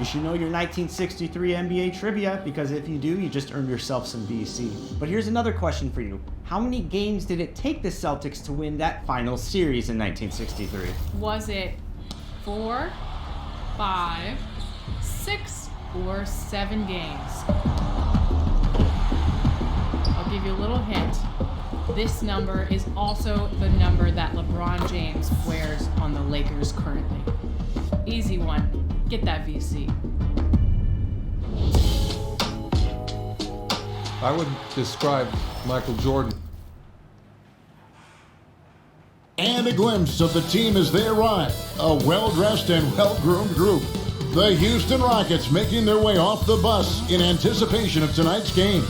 You should know your 1963 NBA trivia, because if you do, you just earned yourself some VC. But here's another question for you. How many games did it take the Celtics to win that final series in 1963? Was it 4, 5, 6, or 7 games? I'll give you a little hint. This number is also the number that LeBron James wears on the Lakers currently. Easy one. Get that VC. I would describe Michael Jordan. And a glimpse of the team as they arrive. A well-dressed and well-groomed group. The Houston Rockets making their way off the bus in anticipation of tonight's game.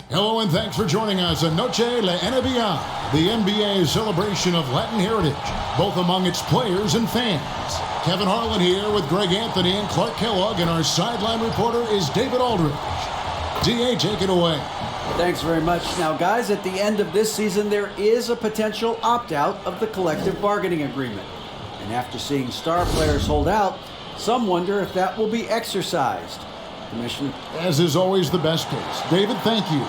Hello and thanks for joining us on Noche La NBA, the NBA's celebration of Latin heritage, both among its players and fans. Kevin Harlan here with Greg Anthony and Clark Kellogg, and our sideline reporter is David Aldridge. DA, take it away. Thanks very much. Now, guys, at the end of this season, there is a potential opt-out of the collective bargaining agreement. And after seeing star players hold out, some wonder if that will be exercised. Commissioner? As is always the best case. David, thank you.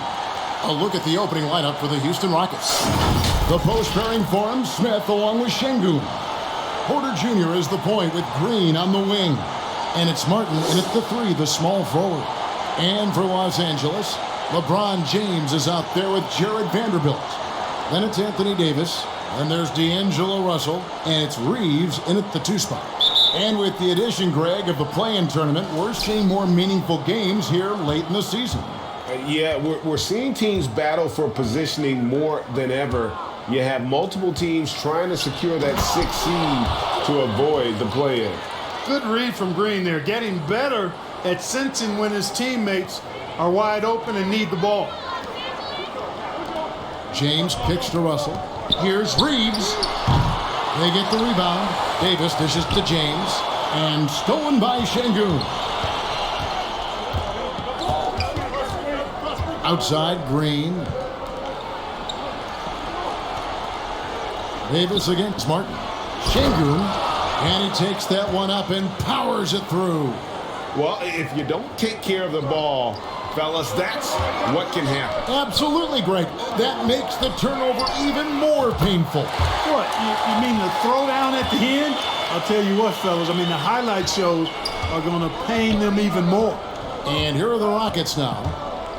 A look at the opening lineup for the Houston Rockets. The post pairing for him, Smith along with Şengün. Porter Jr. is the point with Green on the wing. And it's Martin in at the 3, the small forward. And for Los Angeles, LeBron James is out there with Jared Vanderbilt. Then it's Anthony Davis. And there's D'Angelo Russell. And it's Reeves in at the 2 spot. And with the addition, Greg, of the play-in tournament, we're seeing more meaningful games here late in the season. Yeah, we're seeing teams battle for positioning more than ever. You have multiple teams trying to secure that 6th seed to avoid the play-in. Good read from Green there, getting better at sensing when his teammates are wide open and need the ball. James kicks to Russell. Here's Reeves. They get the rebound. Davis dishes to James. And stolen by Şengün. Outside, Green. Davis against Martin. Şengün. And he takes that one up and powers it through. Well, if you don't take care of the ball, fellas, that's what can happen. Absolutely, Greg. That makes the turnover even more painful. What, you mean the throwdown at the end? I'll tell you what, fellas, I mean, the highlight shows are going to pain them even more. And here are the Rockets now,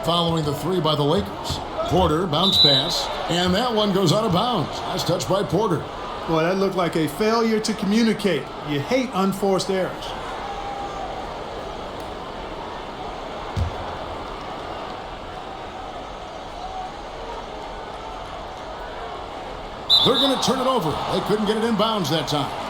following the 3 by the Lakers. Porter, bounce pass, and that one goes out of bounds. Nice touch by Porter. Boy, that looked like a failure to communicate. You hate unforced errors. They're going to turn it over. They couldn't get it in bounds that time.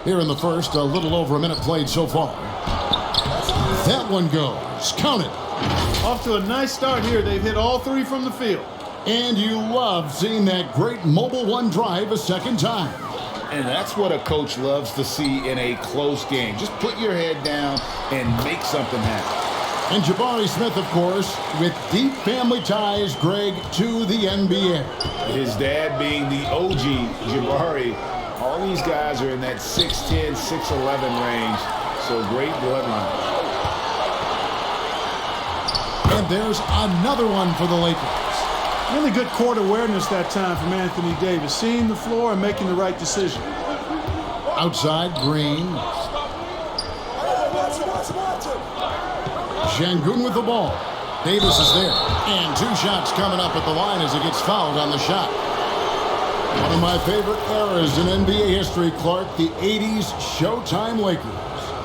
Here in the first, a little over a minute played so far. That one goes. Count it. Off to a nice start here. They've hit all 3 from the field. And you love seeing that great mobile one drive a second time. And that's what a coach loves to see in a close game. Just put your head down and make something happen. And Jabari Smith, of course, with deep family ties, Greg, to the NBA. His dad being the OG Jabari. All these guys are in that 6'10", 6'11" range. So great bloodline. And there's another one for the Lakers. Really good court awareness that time from Anthony Davis, seeing the floor and making the right decision. Outside, Green. Şengün with the ball. Davis is there. And 2 shots coming up at the line as he gets fouled on the shot. One of my favorite eras in NBA history, Clark, the 80s Showtime Lakers.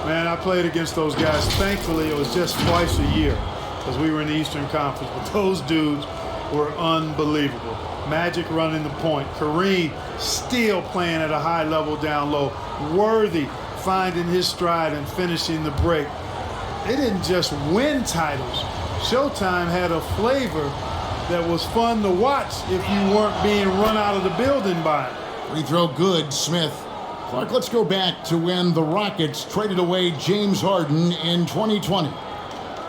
Man, I played against those guys. Thankfully, it was just twice a year because we were in the Eastern Conference. But those dudes were unbelievable. Magic running the point. Kareem still playing at a high level down low. Worthy finding his stride and finishing the break. They didn't just win titles. Showtime had a flavor that was fun to watch if you weren't being run out of the building by it. Free throw good, Smith. Clark, let's go back to when the Rockets traded away James Harden in 2020.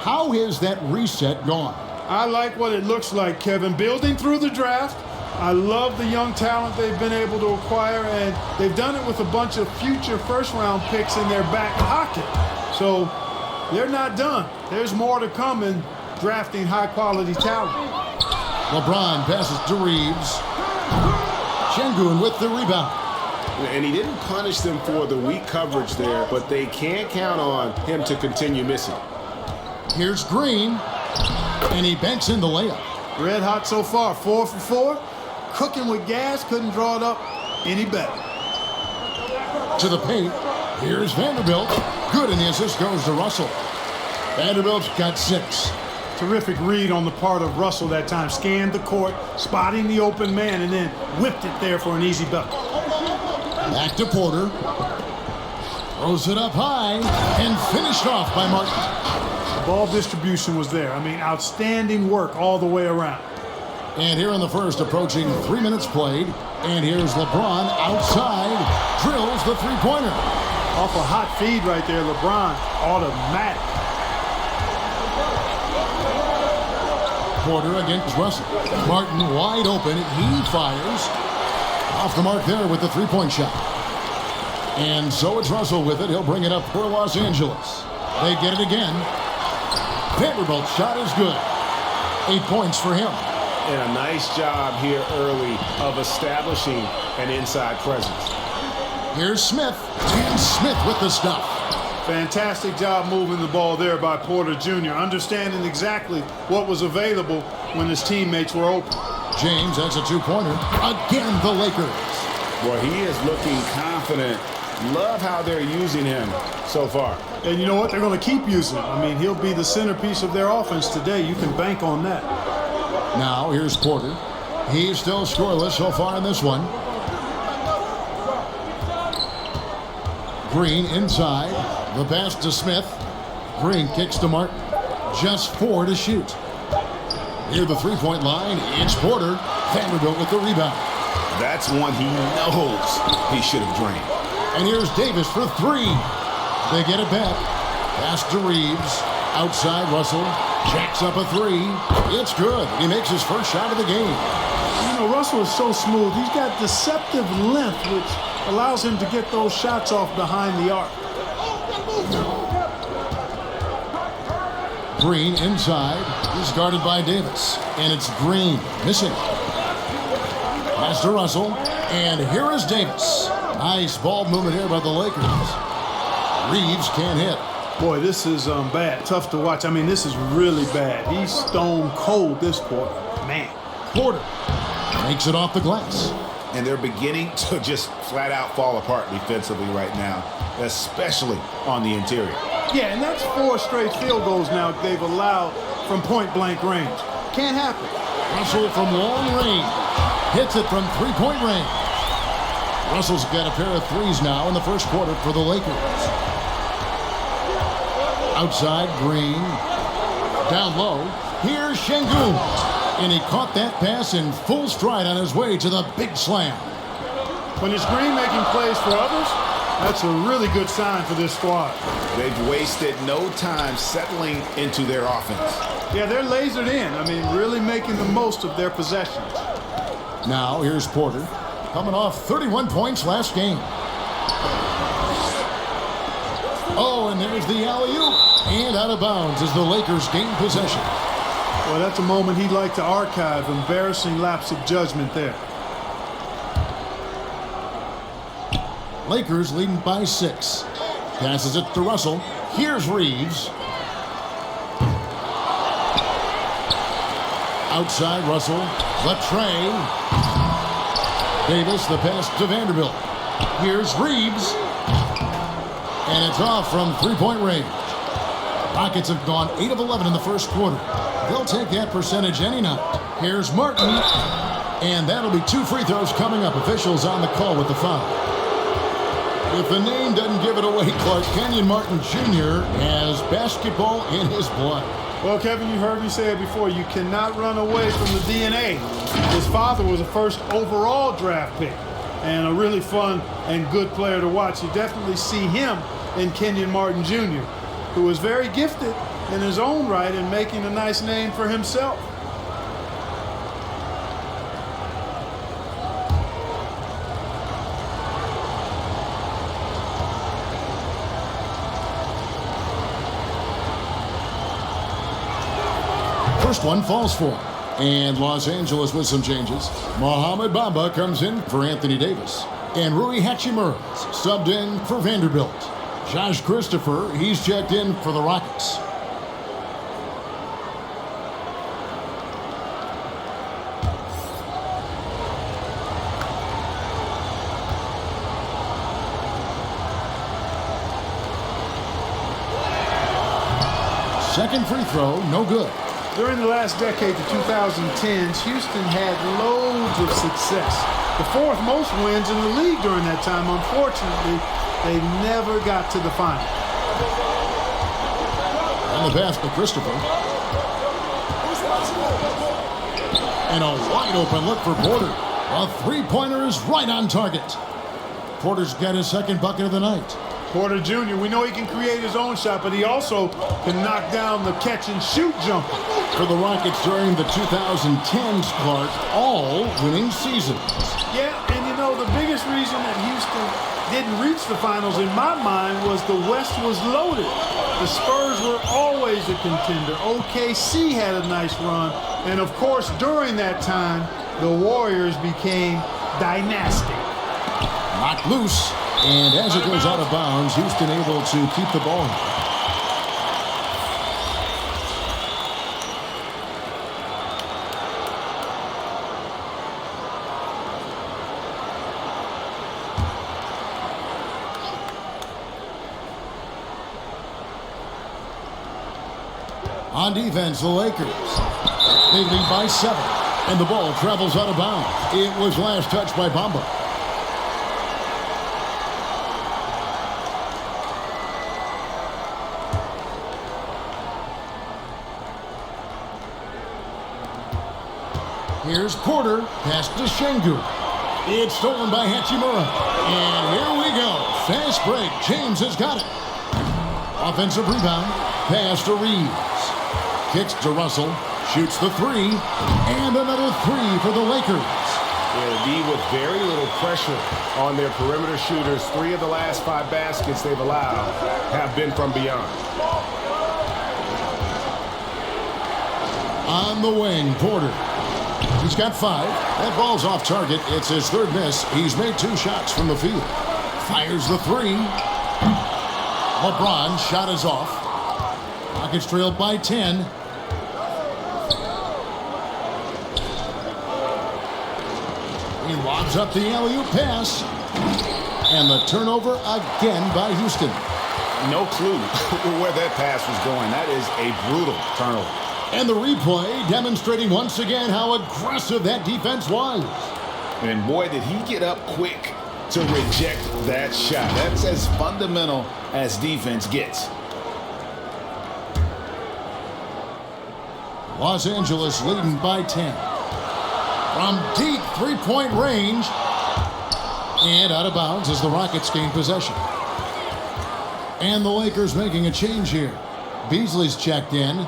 How has that reset gone? I like what it looks like, Kevin. Building through the draft. I love the young talent they've been able to acquire, and they've done it with a bunch of future first-round picks in their back pocket. So they're not done. There's more to come in drafting high-quality talent. LeBron passes to Reeves. Şengün with the rebound. And he didn't punish them for the weak coverage there, but they can't count on him to continue missing. Here's Green, and he banks in the layup. Red hot so far, 4 for 4. Cooking with gas, couldn't draw it up any better. To the paint, here's Vanderbilt. Good, and the assist goes to Russell. Vanderbilt's got 6. Terrific read on the part of Russell that time. Scanned the court, spotting the open man, and then whipped it there for an easy bucket. Back to Porter. Throws it up high and finished off by Martin. The ball distribution was there. I mean, outstanding work all the way around. And here in the first, approaching 3 minutes played. And here's LeBron outside. Drills the three-pointer. Off a hot feed right there, LeBron. Automatic. Porter against Russell. Martin wide open. He fires. Off the mark there with the three-point shot. And so it's Russell with it. He'll bring it up for Los Angeles. They get it again. Vanderbilt's shot is good. 8 points for him. And a nice job here early of establishing an inside presence. Here's Smith. And Smith with the stuff. Fantastic job moving the ball there by Porter Jr., understanding exactly what was available when his teammates were open. James has a two-pointer. Again, the Lakers. Boy, he is looking confident. Love how they're using him so far. And you know what? They're going to keep using him. I mean, he'll be the centerpiece of their offense today. You can bank on that. Now, here's Porter. He's still scoreless so far in this one. Green inside. The pass to Smith. Green kicks to Martin. Just 4 to shoot. Near the three-point line, it's Porter. Vanderbilt with the rebound. That's one he knows he should have drained. And here's Davis for 3. They get it back. Pass to Reeves. Outside Russell. Jacks up a 3. It's good. He makes his first shot of the game. You know, Russell is so smooth. He's got deceptive length, which allows him to get those shots off behind the arc. Green inside. He's guarded by Davis. And it's Green missing. Pass to Russell. And here is Davis. Nice ball movement here by the Lakers. Reeves can't hit. Boy, this is bad. Tough to watch. I mean, this is really bad. He's stone cold this quarter. Man. Porter makes it off the glass. And they're beginning to just flat out fall apart defensively right now, especially on the interior. Yeah, and that's 4 straight field goals now they've allowed from point-blank range. Can't happen. Russell from long range. Hits it from three-point range. Russell's got a pair of threes now in the first quarter for the Lakers. Outside, Green. Down low. Here's Şengün. And he caught that pass in full stride on his way to the big slam. When it's Green making plays for others, that's a really good sign for this squad. They've wasted no time settling into their offense. Yeah, they're lasered in. I mean, really making the most of their possessions. Now, here's Porter. Coming off 31 points last game. Oh, and there's the alley-oop. And out of bounds as the Lakers gain possession. Well, that's a moment he'd like to archive. Embarrassing lapse of judgment there. Lakers leading by 6. Passes it to Russell. Here's Reeves. Outside Russell. The tray. Davis, the pass to Vanderbilt. Here's Reeves. And it's off from three-point range. Rockets have gone 8 of 11 in the first quarter. They'll take that percentage any night. Here's Martin. And that'll be 2 free throws coming up. Officials on the call with the foul. If the name doesn't give it away, Clark, Kenyon Martin Jr. has basketball in his blood. Well, Kevin, you heard me say it before. You cannot run away from the DNA. His father was a first overall draft pick and a really fun and good player to watch. You definitely see him in Kenyon Martin Jr., who is very gifted in his own right and making a nice name for himself. First one falls for him. And Los Angeles with some changes. Mohamed Bamba comes in for Anthony Davis. And Rui Hachimura subbed in for Vanderbilt. Josh Christopher, he's checked in for the Rockets. Second free throw, no good. During the last decade, the 2010s, Houston had loads of success. The 4th most wins in the league during that time. Unfortunately, they never got to the final. And the pass to Christopher. And a wide open look for Porter. A three-pointer is right on target. Porter's got his second bucket of the night. Porter Jr., we know he can create his own shot, but he also can knock down the catch-and-shoot jumper. For the Rockets during the 2010s, Clark, all winning seasons. Yeah, and you know, the biggest reason that Houston didn't reach the finals, in my mind, was the West was loaded. The Spurs were always a contender. OKC had a nice run. And, of course, during that time, the Warriors became dynastic. Knocked loose. And as it goes out of bounds, Houston able to keep the ball. On defense, the Lakers. They lead by 7. And the ball travels out of bounds. It was last touched by Bamba. Here's Porter, pass to Şengün. It's stolen by Hachimura. And here we go. Fast break. James has got it. Offensive rebound. Pass to Reeves. Kicks to Russell. Shoots the 3. And another 3 for the Lakers. Indeed, with very little pressure on their perimeter shooters. 3 of the last 5 baskets they've allowed have been from beyond. On the wing, Porter. He's got 5. That ball's off target. It's his 3rd miss. He's made 2 shots from the field. Fires the 3. LeBron shot is off. Rockets trailed by 10. He lobs up the alley-oop pass. And the turnover again by Houston. No clue where that pass was going. That is a brutal turnover. And the replay demonstrating once again how aggressive that defense was. And boy, did he get up quick to reject that shot. That's as fundamental as defense gets. Los Angeles leading by 10. From deep three-point range. And out of bounds as the Rockets gain possession. And the Lakers making a change here. Beasley's checked in.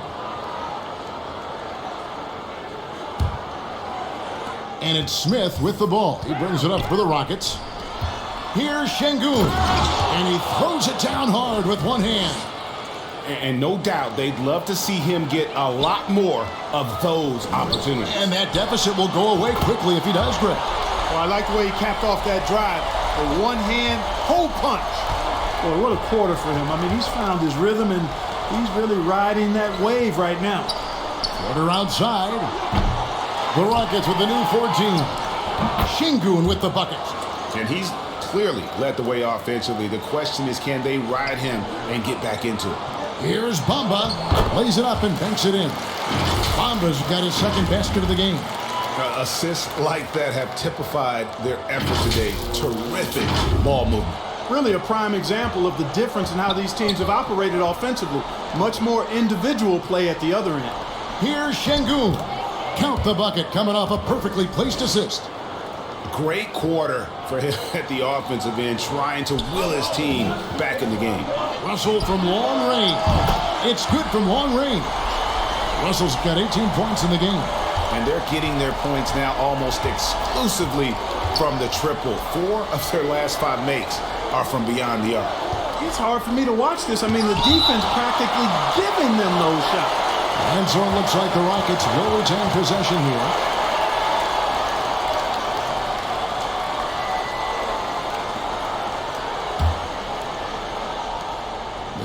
And it's Smith with the ball. He brings it up for the Rockets. Here's Şengün. And he throws it down hard with one hand. And no doubt they'd love to see him get a lot more of those opportunities. And that deficit will go away quickly if he does, Greg. Well, I like the way he capped off that drive. The one-hand hole punch. Boy, what a quarter for him. I mean, he's found his rhythm, and he's really riding that wave right now. Quarter outside. The Rockets with the new 14. Şengün with the bucket. And he's clearly led the way offensively. The question is, can they ride him and get back into it? Here's Bamba. Lays it up and banks it in. Bamba's got his second basket of the game. Assists like that have typified their effort today. Terrific ball movement. Really a prime example of the difference in how these teams have operated offensively. Much more individual play at the other end. Here's Şengün. Count the bucket coming off a perfectly placed assist. Great quarter for him at the offensive end, trying to will his team back in the game. Russell from long range. It's good from long range. Russell's got 18 points in the game. And they're getting their points now almost exclusively from the triple. 4 of their last 5 makes are from beyond the arc. It's hard for me to watch this. I mean, the defense practically giving them those shots. And so it looks like the Rockets will retain possession here.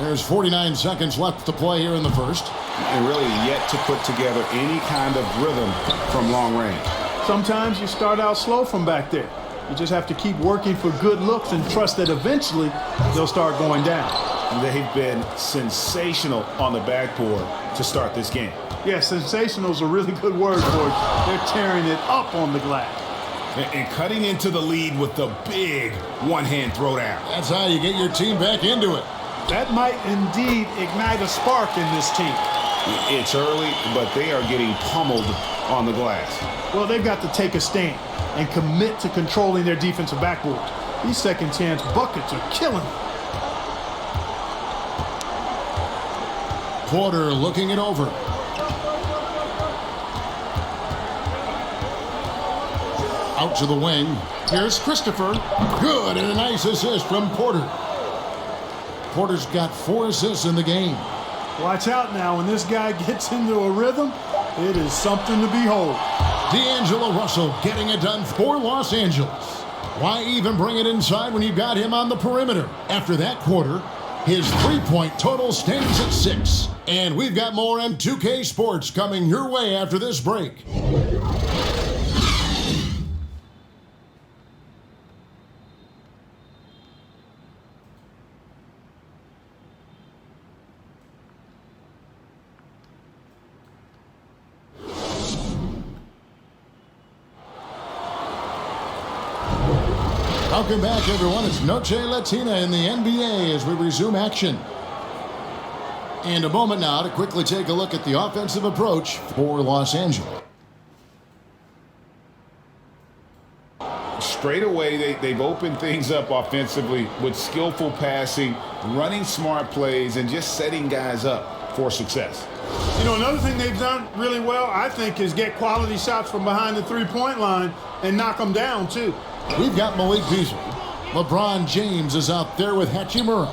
There's 49 seconds left to play here in the first. And really yet to put together any kind of rhythm from long range. Sometimes you start out slow from back there. You just have to keep working for good looks and trust that eventually they'll start going down. They've been sensational on the backboard to start this game. Yeah, sensational is a really good word for it. They're tearing it up on the glass. And cutting into the lead with the big one-hand throwdown. That's how you get your team back into it. That might indeed ignite a spark in this team. It's early, but they are getting pummeled on the glass. Well, they've got to take a stand and commit to controlling their defensive backboard. These second chance buckets are killing them. Porter looking it over. Out to the wing. Here's Christopher. Good, and a nice assist from Porter. Porter's got 4 assists in the game. Watch out now. When this guy gets into a rhythm, it is something to behold. D'Angelo Russell getting it done for Los Angeles. Why even bring it inside when you got him on the perimeter? After that quarter, his 3-point total stands at 6. And we've got more M2K Sports coming your way after this break. Welcome back, everyone. It's Noche Latina in the NBA as we resume action. And a moment now to quickly take a look at the offensive approach for Los Angeles. Straight away, they've opened things up offensively with skillful passing, running smart plays, and just setting guys up for success. You know, another thing they've done really well, I think, is get quality shots from behind the three-point line and knock them down, too. We've got Malik Beasley. LeBron James is out there with Hachimura.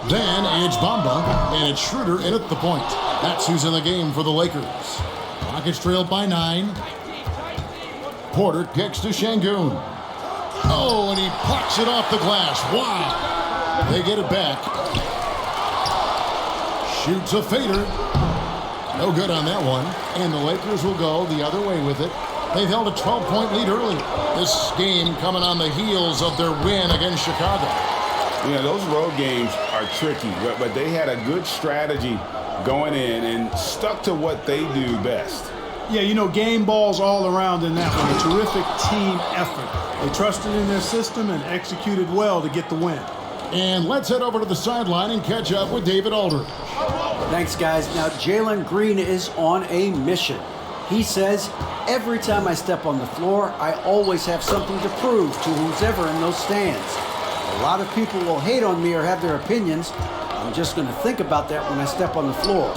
Then it's Bamba, and it's Schroeder in at the point. That's who's in the game for the Lakers. Rockets trailed by 9. Porter kicks to Şengün. Oh, and he plucks it off the glass. Wow. They get it back. Shoots a fader. No good on that one. And the Lakers will go the other way with it. They've held a 12-point lead early. This game coming on the heels of their win against Chicago. You know, those road games are tricky, but they had a good strategy going in and stuck to what they do best. Yeah, you know, game balls all around in that one. A terrific team effort. They trusted in their system and executed well to get the win. And let's head over to the sideline and catch up with David Aldridge. Thanks, guys. Now, Jalen Green is on a mission. He says, every time I step on the floor, I always have something to prove to who's ever in those stands. A lot of people will hate on me or have their opinions. I'm just going to think about that when I step on the floor.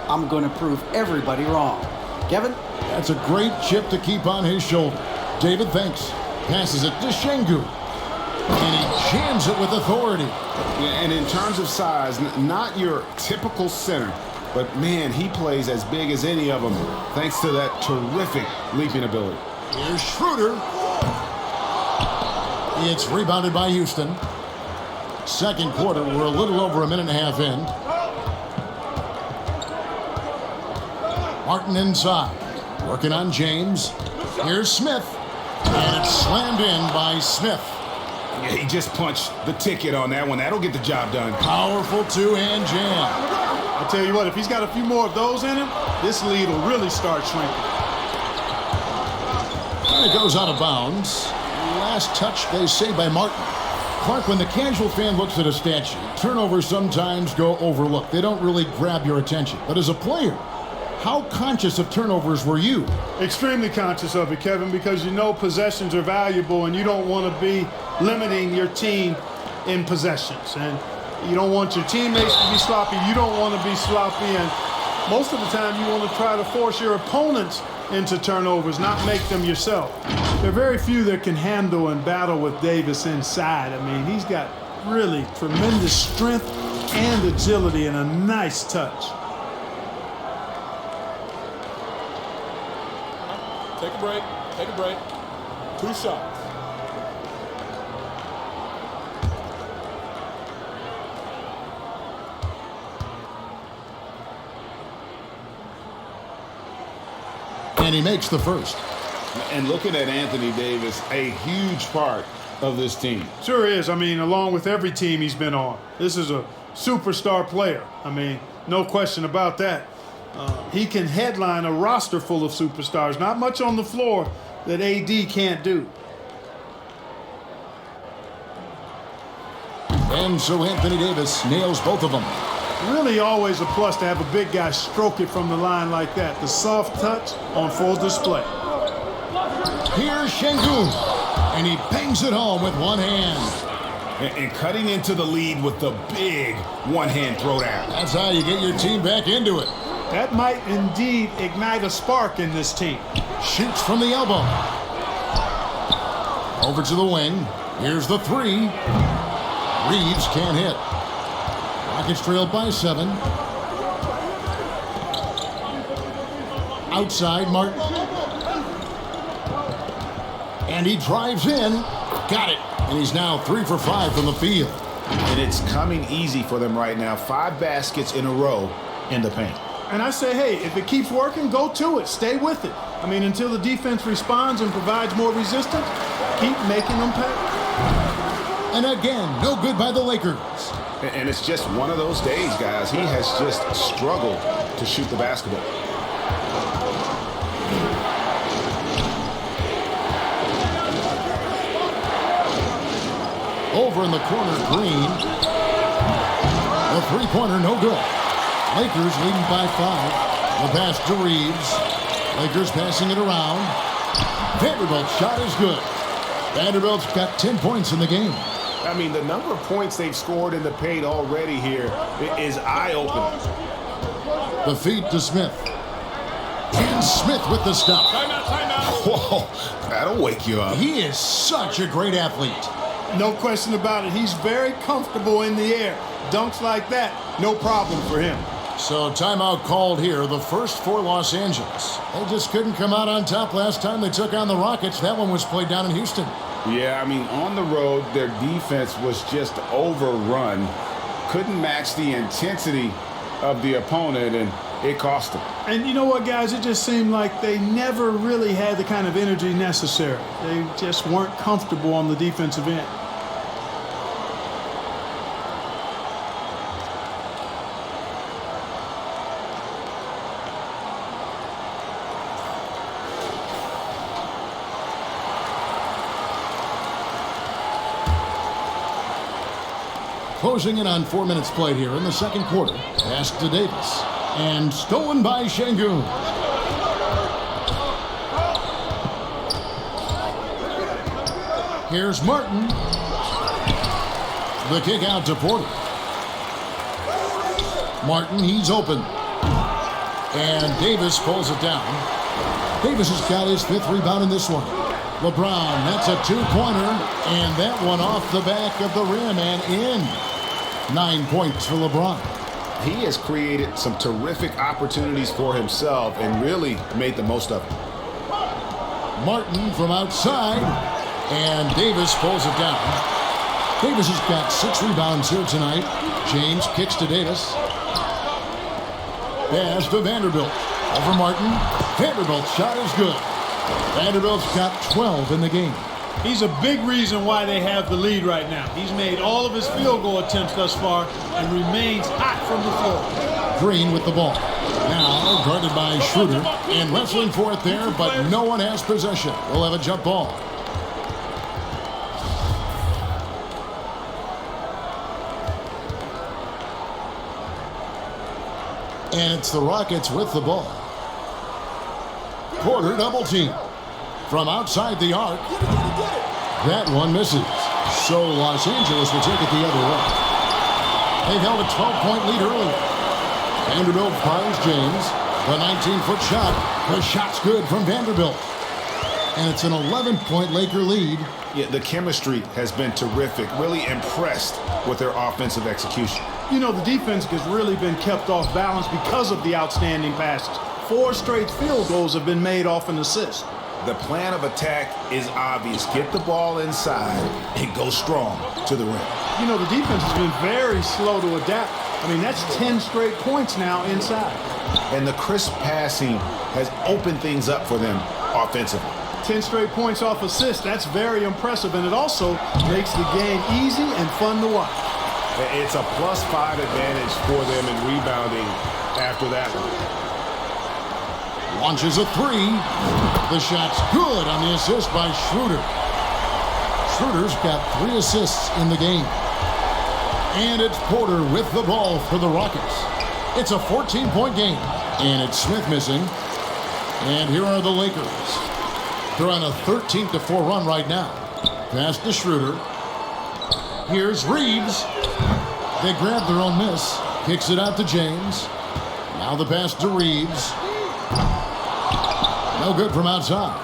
I'm going to prove everybody wrong. Kevin? That's a great chip to keep on his shoulder. David, thanks. Passes it to Şengün. And he jams it with authority. And in terms of size, not your typical center, but man, he plays as big as any of them, thanks to that terrific leaping ability. Here's Schroeder. It's rebounded by Houston. Second quarter, we're a little over a minute and a half in. Martin inside, working on James. Here's Smith, and it's slammed in by Smith. Yeah, he just punched the ticket on that one. That'll get the job done. Powerful two-hand jam. I tell you what, if he's got a few more of those in him, this lead will really start shrinking. And it goes out of bounds. Last touch, they say, by Martin. Clark, when the casual fan looks at a stat sheet, turnovers sometimes go overlooked. They don't really grab your attention. But as a player, how conscious of turnovers were you? Extremely conscious of it, Kevin, because you know possessions are valuable and you don't want to be limiting your team in possessions. And you don't want your teammates to be sloppy. You don't want to be sloppy. And most of the time you want to try to force your opponents into turnovers, not make them yourself. There are very few that can handle and battle with Davis inside. I mean, he's got really tremendous strength and agility and a nice touch. Take a break. Take a break. 2 shots. And he makes the first. And looking at Anthony Davis, a huge part of this team. Sure is. I mean, along with every team he's been on. This is a superstar player. I mean, no question about that. He can headline a roster full of superstars. Not much on the floor that AD can't do. And so Anthony Davis nails both of them. Really always a plus to have a big guy stroke it from the line like that. The soft touch on full display. Here's Şengün, and he bangs it home with one hand. And cutting into the lead with the big one-hand throwdown. That's how you get your team back into it. That might indeed ignite a spark in this team. Shoots from the elbow. Over to the wing. Here's the three. Reeves can't hit. Rockets trailed by 7. Outside, Martin. And he drives in. Got it. And he's now 3 for 5 from the field. And it's coming easy for them right now. 5 baskets in a row in the paint. And I say, hey, if it keeps working, go to it. Stay with it. I mean, until the defense responds and provides more resistance, keep making them pay. And again, no good by the Lakers. And it's just one of those days, guys. He has just struggled to shoot the basketball. Over in the corner, Green. The three-pointer, no good. Lakers leading by 5. The pass to Reeves. Lakers passing it around. Vanderbilt's shot is good. Vanderbilt's got 10 points in the game. I mean, the number of points they've scored in the paint already here is eye-opening. The feed to Smith. And Smith with the stop. Timeout, timeout. Whoa, that'll wake you up. He is such a great athlete. No question about it. He's very comfortable in the air. Dunks like that, no problem for him. So timeout called here, the first for Los Angeles. They just couldn't come out on top last time they took on the Rockets. That one was played down in Houston. Yeah, I mean, on the road, their defense was just overrun. Couldn't match the intensity of the opponent, and it cost them. And you know what, guys? It just seemed like they never really had the kind of energy necessary. They just weren't comfortable on the defensive end. Closing in on 4 minutes played here in the second quarter. Pass to Davis. And stolen by Şengün. Here's Martin. The kick out to Porter. Martin, he's open. And Davis pulls it down. Davis has got his 5th rebound in this one. LeBron, that's a 2-pointer. And that one off the back of the rim and in. 9 points for LeBron. He has created some terrific opportunities for himself and really made the most of it. Martin from outside, and Davis pulls it down. Davis has got 6 rebounds here tonight. James kicks to Davis. Pass to Vanderbilt. Over Martin. Vanderbilt's shot is good. Vanderbilt's got 12 in the game. He's a big reason why they have the lead right now. He's made all of his field goal attempts thus far and remains hot from the floor. Green with the ball. Now guarded by Schroeder. And wrestling for it there, but no one has possession. We'll have a jump ball. And it's the Rockets with the ball. Porter double team. From outside the arc. That one misses. So Los Angeles will take it the other way. They've held a 12-point lead earlier. Vanderbilt finds James. The 19-foot shot. The shot's good from Vanderbilt. And it's an 11-point Laker lead. Yeah, the chemistry has been terrific. Really impressed with their offensive execution. You know, the defense has really been kept off balance because of the outstanding passes. 4 straight field goals have been made off an assist. The plan of attack is obvious. Get the ball inside and go strong to the rim. You know, the defense has been very slow to adapt. I mean, that's 10 straight points now inside. And the crisp passing has opened things up for them offensively. 10 straight points off assists. That's very impressive, and it also makes the game easy and fun to watch. It's a +5 advantage for them in rebounding after that one. Launches a 3. The shot's good on the assist by Schroeder. Schroeder's got 3 assists in the game. And it's Porter with the ball for the Rockets. It's a 14-point game. And it's Smith missing. And here are the Lakers. They're on a 13-4 run right now. Pass to Schroeder. Here's Reeves. They grab their own miss. Kicks it out to James. Now the pass to Reeves. No good from outside.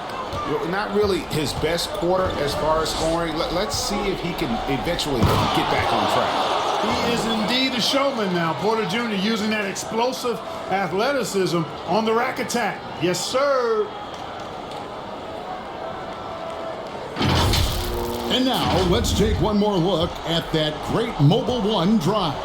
Not really his best quarter as far as scoring. Let's see if he can eventually get back on track. He is indeed a showman now. Porter Jr. using that explosive athleticism on the rack attack. Yes, sir. And now let's take one more look at that great Mobile One drive.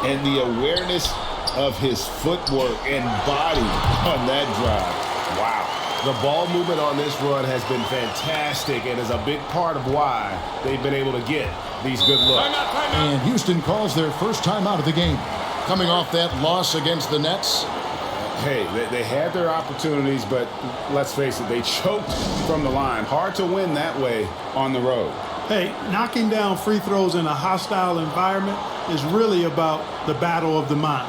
And the awareness of his footwork and body on that drive. Wow. The ball movement on this run has been fantastic and is a big part of why they've been able to get these good looks. And Houston calls their first time out of the game. Coming off that loss against the Nets. Hey, they had their opportunities, but let's face it, they choked from the line. Hard to win that way on the road. Hey, knocking down free throws in a hostile environment is really about the battle of the mind.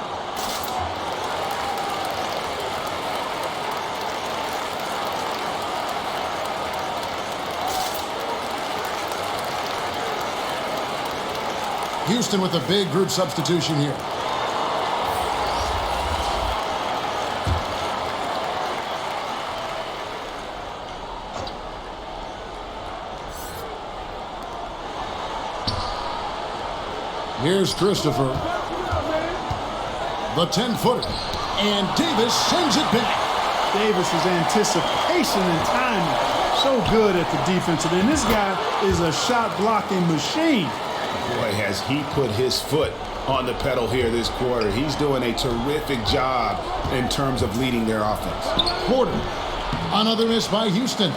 Houston with a big group substitution here. Here's Christopher. The 10-footer. And Davis sends it back. Davis's anticipation and timing. So good at the defensive end. This guy is a shot-blocking machine. Boy, has he put his foot on the pedal here this quarter. He's doing a terrific job in terms of leading their offense. Porter. Another miss by Houston.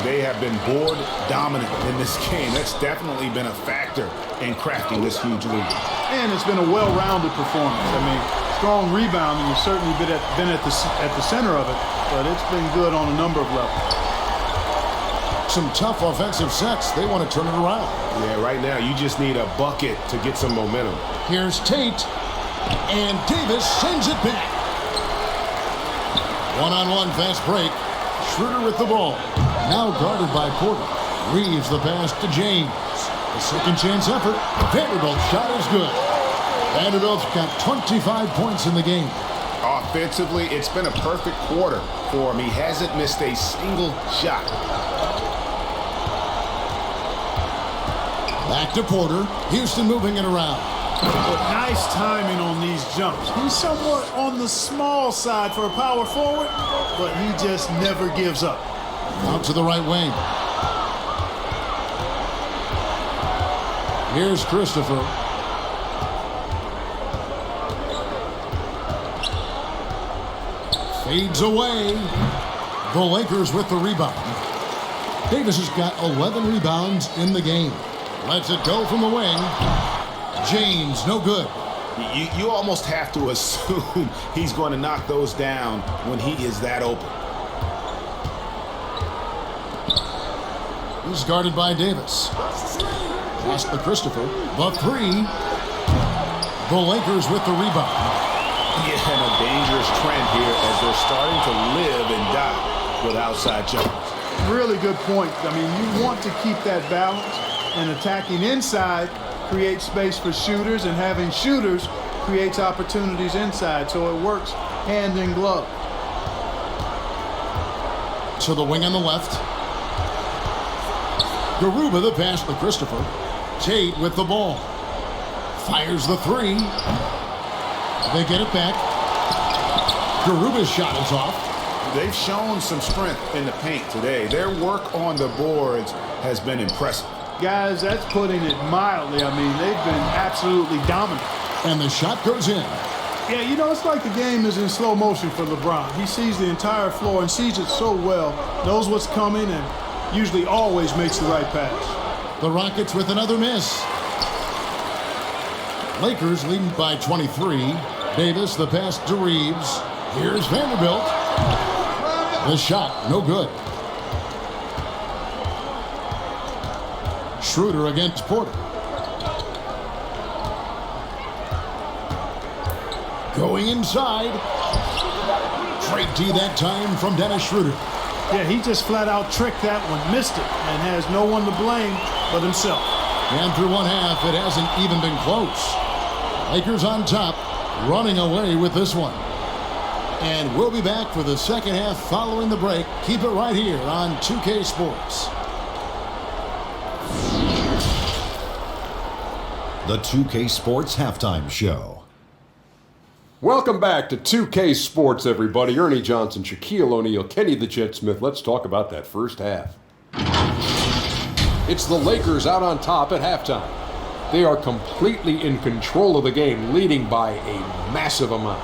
They have been board dominant in this game. That's definitely been a factor in crafting this huge lead. And it's been a well-rounded performance. I mean, strong rebounding has certainly been at the center of it, but it's been good on a number of levels. Some tough offensive sets. They want to turn it around. Yeah, right now you just need a bucket to get some momentum. Here's Tate. And Davis sends it back. One-on-one fast break. Schroeder with the ball. Now guarded by Porter. Reeves the pass to James. A second chance effort. Vanderbilt's shot is good. Vanderbilt's got 25 points in the game. Offensively, it's been a perfect quarter for him. He hasn't missed a single shot. Back to Porter. Houston moving it around. But nice timing on these jumps. He's somewhat on the small side for a power forward, but he just never gives up. Out to the right wing. Here's Christopher. Fades away. The Lakers with the rebound. Davis has got 11 rebounds in the game. Lets it go from the wing. James, no good. You almost have to assume he's going to knock those down when he is that open. He's guarded by Davis. Pass to Christopher. The three. The Lakers with the rebound. Yeah, and a dangerous trend here as they're starting to live and die with outside jumpers. Really good point. I mean, you want to keep that balance, and attacking inside creates space for shooters, and having shooters creates opportunities inside, so it works hand in glove. To the wing on the left. Garuba the pass to Christopher. Tate with the ball. Fires the three. They get it back. Garuba's shot is off. They've shown some strength in the paint today. Their work on the boards has been impressive. Guys, that's putting it mildly. I mean, they've been absolutely dominant. And the shot goes in. Yeah, you know, it's like the game is in slow motion for LeBron. He sees the entire floor and sees it so well, knows what's coming, and usually always makes the right pass. The Rockets with another miss. Lakers leading by 23. Davis, the pass to Reeves. Here's Vanderbilt. The shot, no good. Schroeder against Porter. Going inside. Straight D that time from Dennis Schroeder. Yeah, he just flat out tricked that one, missed it, and has no one to blame but himself. And through one half, it hasn't even been close. Lakers on top, running away with this one. And we'll be back for the second half following the break. Keep it right here on 2K Sports. The 2K Sports Halftime Show. Welcome back to 2K Sports, everybody. Ernie Johnson, Shaquille O'Neal, Kenny the Jet Smith. Let's talk about that first half. It's the Lakers out on top at halftime. They are completely in control of the game, leading by a massive amount.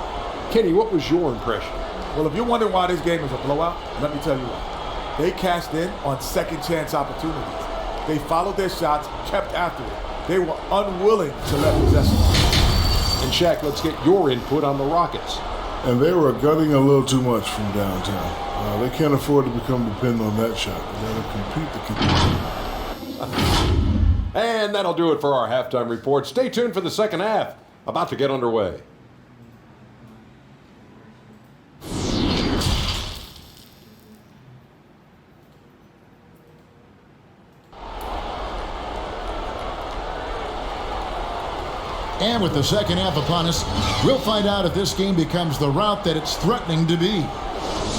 Kenny, what was your impression? Well, if you're wondering why this game is a blowout, let me tell you why. They cashed in on second chance opportunities. They followed their shots, kept after it. They were unwilling to let possession. And Shaq, let's get your input on the Rockets. And they were gutting a little too much from downtown. They can't afford to become dependent on that shot. They got to compete. And that'll do it for our halftime report. Stay tuned for the second half. About to get underway. And with the second half upon us, we'll find out if this game becomes the route that it's threatening to be.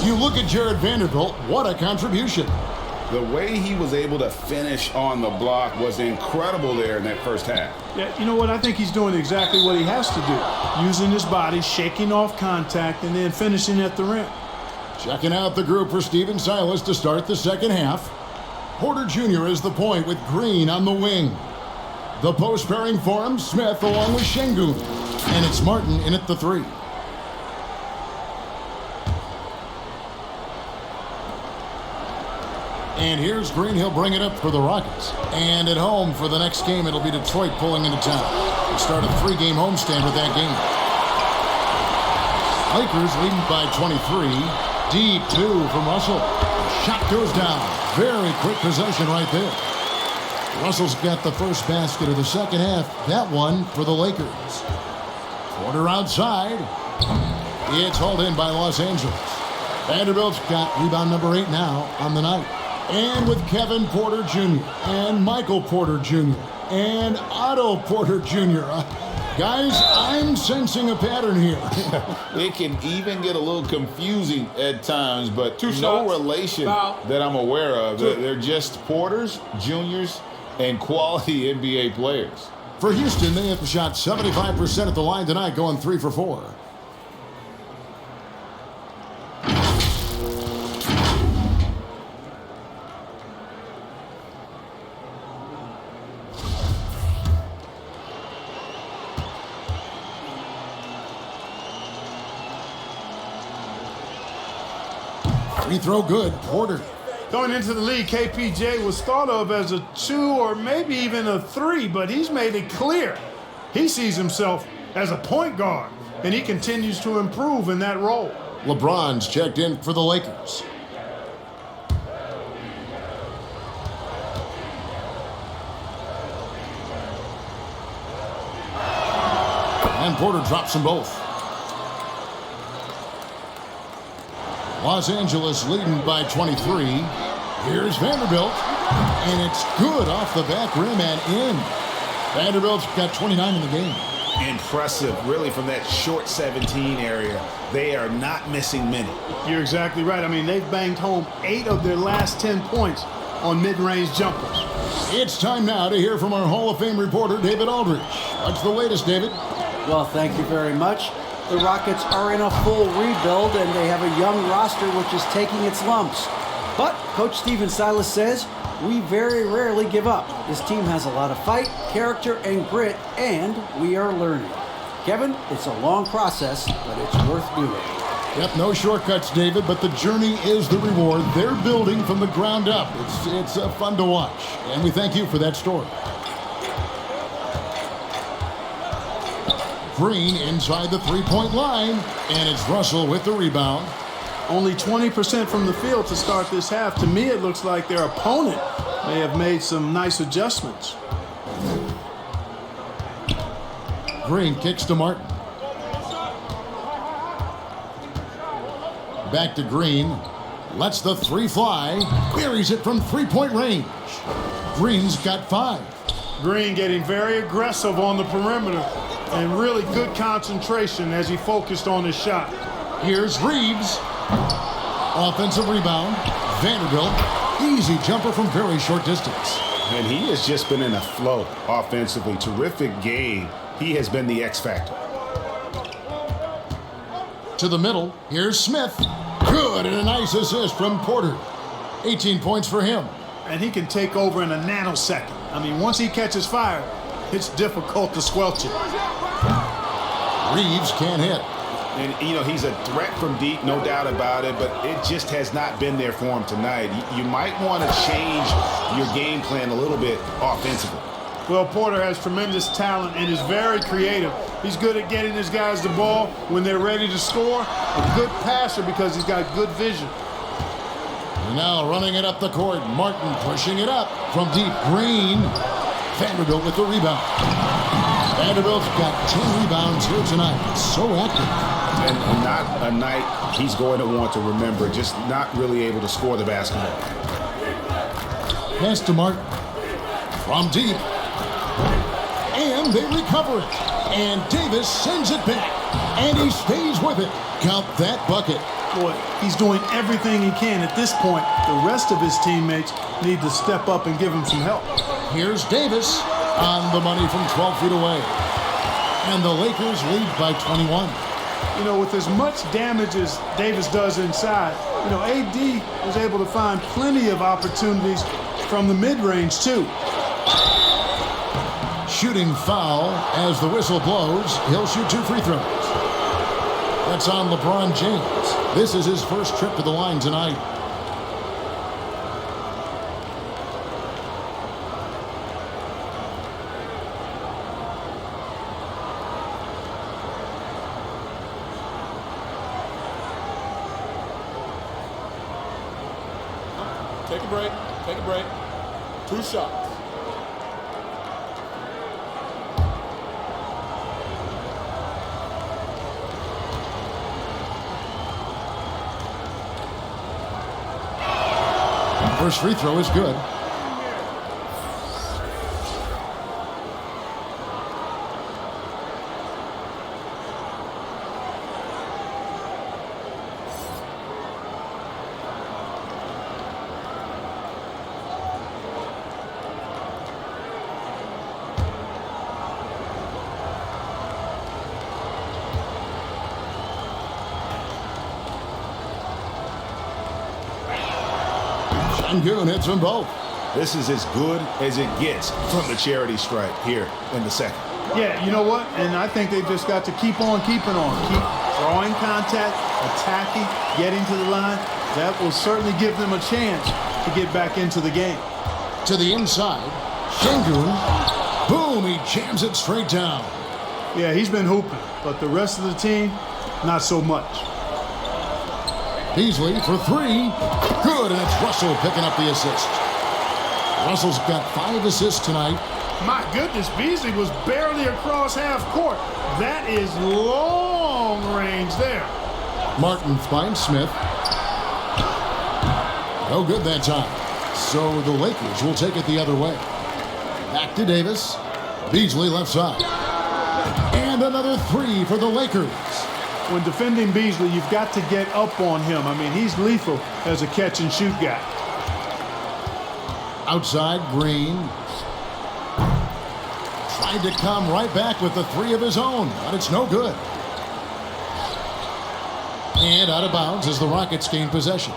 You look at Jared Vanderbilt, what a contribution. The way he was able to finish on the block was incredible there in that first half. Yeah, you know what? I think he's doing exactly what he has to do. Using his body, shaking off contact, and then finishing at the rim. Checking out the group for Steven Silas to start the second half. Porter Jr. is the point with Green on the wing. The post pairing for him, Smith along with Şengün. And it's Martin in at the three. And here's Green. He'll bring it up for the Rockets. And at home for the next game, it'll be Detroit pulling into town. They start a 3-game homestand with that game. Lakers leading by 23. Deep two from Russell. Shot goes down. Very quick possession right there. Russell's got the first basket of the second half. That one for the Lakers. Porter outside. It's hauled in by Los Angeles. Vanderbilt's got rebound number 8 now on the night. And with Kevin Porter Jr. and Michael Porter Jr. and Otto Porter Jr. Guys, I'm sensing a pattern here. It can even get a little confusing at times, but no relation that I'm aware of. They're just Porters, Juniors, and quality NBA players. For Houston, they have shot 75% at the line tonight, going 3 for 4. Free throw good, Porter. Going into the league, KPJ was thought of as a 2 or maybe even a 3, but he's made it clear he sees himself as a point guard, and he continues to improve in that role. LeBron's checked in for the Lakers. And Porter drops them both. Los Angeles leading by 23. Here's Vanderbilt. And it's good off the back rim and in. Vanderbilt's got 29 in the game. Impressive, really, from that short 17 area. They are not missing many. You're exactly right. I mean, they've banged home 8 of their last 10 points on mid-range jumpers. It's time now to hear from our Hall of Fame reporter, David Aldridge. What's the latest, David? Well, thank you very much. The Rockets are in a full rebuild, and they have a young roster which is taking its lumps. But Coach Stephen Silas says, we very rarely give up. This team has a lot of fight, character, and grit, and we are learning. Kevin, it's a long process, but it's worth doing. Yep, no shortcuts, David, but the journey is the reward. They're building from the ground up. It's fun to watch, and we thank you for that story. Green inside the three-point line, and it's Russell with the rebound. Only 20% from the field to start this half. To me, it looks like their opponent may have made some nice adjustments. Green kicks to Martin. Back to Green. Lets the three fly. Buries it from three-point range. Green's got 5. Green getting very aggressive on the perimeter and really good concentration as he focused on his shot. Here's Reeves. Offensive rebound. Vanderbilt. Easy jumper from very short distance. And he has just been in a flow offensively. Terrific game. He has been the X factor. To the middle. Here's Smith. Good, and a nice assist from Porter. 18 points for him. And he can take over in a nanosecond. I mean, once he catches fire, it's difficult to squelch it. Reeves can't hit. And, you know, he's a threat from deep, no doubt about it, but it just has not been there for him tonight. You might want to change your game plan a little bit offensively. Well, Porter has tremendous talent and is very creative. He's good at getting his guys the ball when they're ready to score. A good passer because he's got good vision. And now running it up the court. Martin pushing it up from deep. Green. Vanderbilt with the rebound. Vanderbilt's got 10 rebounds here tonight. So active. And not a night he's going to want to remember. Just not really able to score the basketball. Pass to Martin. From deep. And they recover it. And Davis sends it back. And he stays with it. Count that bucket. Boy, he's doing everything he can at this point. The rest of his teammates need to step up and give him some help. Here's Davis on the money from 12 feet away. And the Lakers lead by 21. You know, with as much damage as Davis does inside, you know, AD was able to find plenty of opportunities from the mid-range, too. Shooting foul as the whistle blows. He'll shoot 2 free throws. That's on LeBron James. This is his first trip to the line tonight. Take a break. Take a break. 2 shots. First free throw is good. Goon hits them both. This is as good as it gets from the charity stripe here in the second. Yeah, you know what? And I think they've just got to keep on keeping on. Keep drawing contact, attacking, getting to the line. That will certainly give them a chance to get back into the game. To the inside. Şengün. Boom, he jams it straight down. Yeah, he's been hooping, but the rest of the team, not so much. Beasley for three. Good, and it's Russell picking up the assist. Russell's got 5 assists tonight. My goodness, Beasley was barely across half court. That is long range there. Martin finds Smith. No good that time. So the Lakers will take it the other way. Back to Davis. Beasley left side. And another 3 for the Lakers. When defending Beasley, you've got to get up on him. I mean, he's lethal as a catch-and-shoot guy. Outside, Green. Tried to come right back with the 3 of his own, but it's no good. And out of bounds as the Rockets gain possession.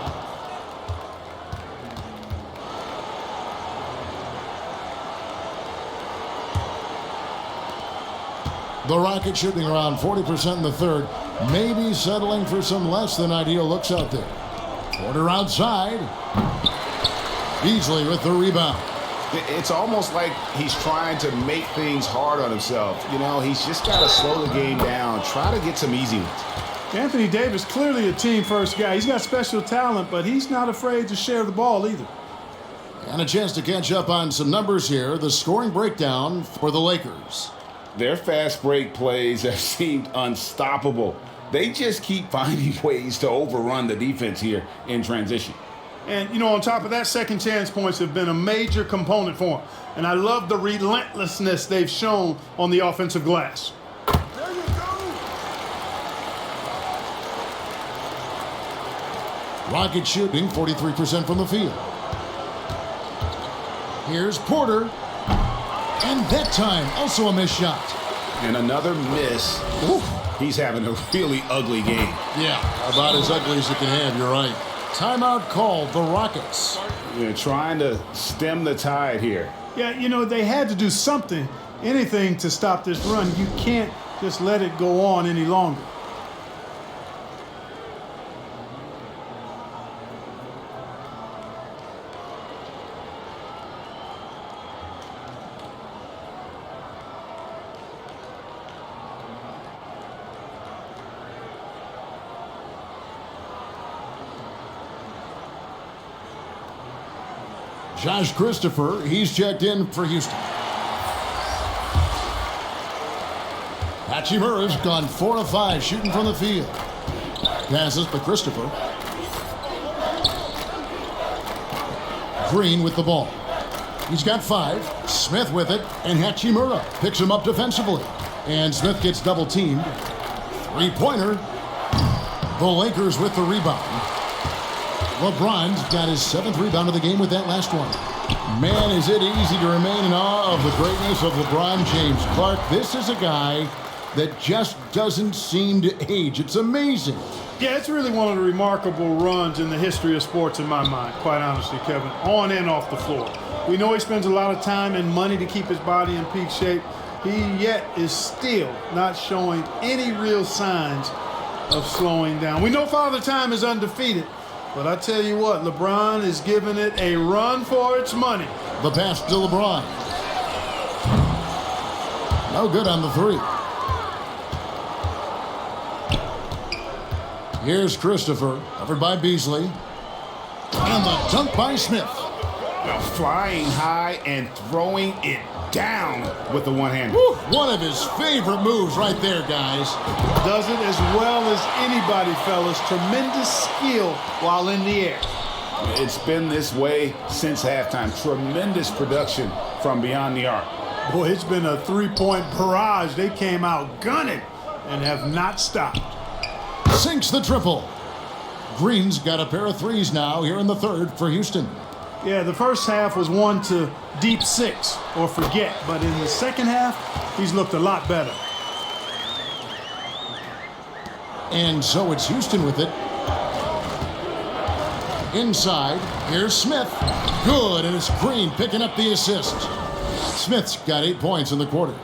The Rockets shooting around 40% in the third, maybe settling for some less than ideal looks out there. Porter outside. Beasley with the rebound. It's almost like he's trying to make things hard on himself. You know, he's just got to slow the game down, try to get some easy ones. Anthony Davis, clearly a team-first guy. He's got special talent, but he's not afraid to share the ball either. And a chance to catch up on some numbers here. The scoring breakdown for the Lakers. Their fast break plays have seemed unstoppable. They just keep finding ways to overrun the defense here in transition. And, you know, on top of that, second chance points have been a major component for them. And I love the relentlessness they've shown on the offensive glass. There you go. Rockets shooting 43% from the field. Here's Porter. And that time, also a missed shot. And another miss. Ooh, he's having a really ugly game. Yeah, about as ugly as it can have, you're right. Timeout called, the Rockets. They're trying to stem the tide here. Yeah, you know, they had to do something, anything to stop this run. You can't just let it go on any longer. Josh Christopher, he's checked in for Houston. Hachimura's gone 4 of 5 shooting from the field. Passes to Christopher. Green with the ball. He's got 5. Smith with it, and Hachimura picks him up defensively. And Smith gets double teamed. 3-pointer. The Lakers with the rebound. LeBron's got his 7th rebound of the game with that last one. Man, is it easy to remain in awe of the greatness of LeBron James. Clark, this is a guy that just doesn't seem to age. It's amazing. Yeah, it's really one of the remarkable runs in the history of sports in my mind, quite honestly, Kevin, on and off the floor. We know he spends a lot of time and money to keep his body in peak shape. He yet is still not showing any real signs of slowing down. We know Father Time is undefeated. But I tell you what, LeBron is giving it a run for its money. The pass to LeBron. No good on the 3. Here's Christopher, covered by Beasley. And the dunk by Smith. Flying high and throwing it down with the one-hander. One of his favorite moves right there, guys. Does it as well as anybody, fellas. Tremendous skill while in the air. It's been this way since halftime. Tremendous production from beyond the arc. Boy, it's been a 3-point barrage. They came out gunning and have not stopped. Sinks the triple. Green's got a pair of 3s now here in the third for Houston. Yeah, the first half was one to deep 6 or forget. But in the second half, he's looked a lot better. And so it's Houston with it. Inside, here's Smith. Good, and it's Green picking up the assist. Smith's got 8 points in the quarter.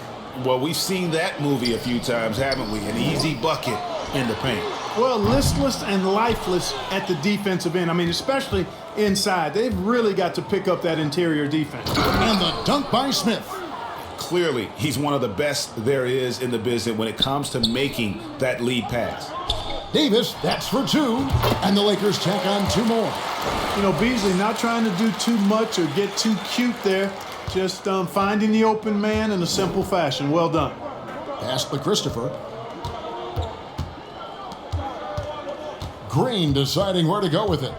Well, we've seen that movie a few times, haven't we? An easy bucket in the paint. Well, listless and lifeless at the defensive end. I mean, especially inside. They've really got to pick up that interior defense. And the dunk by Smith. clearly, he's one of the best there is in the business when it comes to making that lead pass. Davis, that's for 2. And the Lakers tack on 2 more. You know, Beasley not trying to do too much or get too cute there. Just finding the open man in a simple fashion. Well done. Pass to Christopher. Green deciding where to go with it.